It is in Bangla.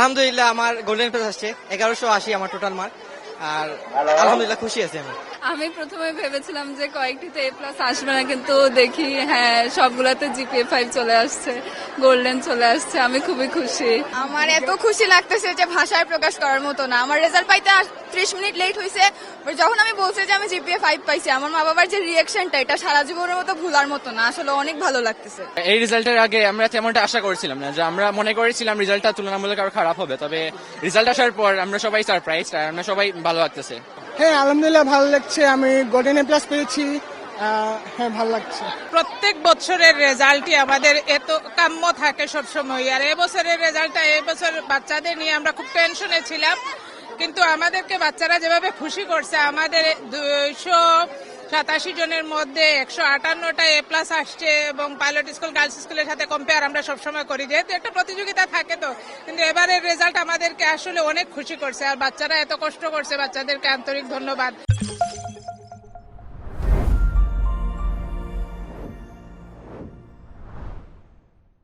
আলহামদুলিল্লাহ আমার গোল্ডেন প্লাস আসছে 1180 আমার টোটাল মার্ক, আর আলহামদুলিল্লাহ খুশি আছি আমি। আমি প্রথমে ভেবেছিলাম যে কয়েকটিতে এ প্লাস আসবে না, কিন্তু দেখি হ্যাঁ সবগুলাতে জিপিএ 5 চলে আসছে, গোল্ডেন চলে আসছে। আমি খুবই খুশি। আমার এত খুশি লাগতেছে যে ভাষায় প্রকাশ করার মতো না। আমার রেজাল্ট পাইতে 30 মিনিট লেট হয়েছে, যখন আমি বলছি যে আমি জিপিএ 5 পাইছি, আমার মা বাবার যে রিয়াকশনটা, এটা সারা জীবনের মতো ভুলার মতো না। আসলে অনেক ভালো লাগতেছে। এই রেজাল্টের আগে আমরা তেমনটা আশা করেছিলাম না, যে আমরা মনে করেছিলাম রেজাল্টটা তুলনামূলক আরো খারাপ হবে, তবে রেজাল্ট আসার পর আমরা সবাই সারপ্রাইজ, আর আমরা সবাই ভালো লাগতেছে। হ্যাঁ আলহামদুলিল্লাহ ভালো লাগছে, আমি গোল্ডেন এ প্লাস পেয়েছি। হ্যাঁ ভালো লাগছে। প্রত্যেক বছরের রেজাল্টই আমাদের এত কাম্য থাকে সবসময়, আর এবছরের রেজাল্টটা এবছর বাচ্চাদের নিয়ে আমরা খুব টেনশনে ছিলাম, কিন্তু আমাদেরকে বাচ্চারা যেভাবে খুশি করছে, আমাদের 287 জনের মধ্যে 158টা এ প্লাস আসছে, এবং পাইলট স্কুল গার্লস স্কুলের সাথে কম্পেয়ার আমরা সবসময় করি, যেহেতু একটা প্রতিযোগিতা থাকে তো, কিন্তু এবারের রেজাল্ট আমাদেরকে আসলে অনেক খুশি করছে, আর বাচ্চারা এত কষ্ট করছে, বাচ্চাদেরকে আন্তরিক ধন্যবাদ।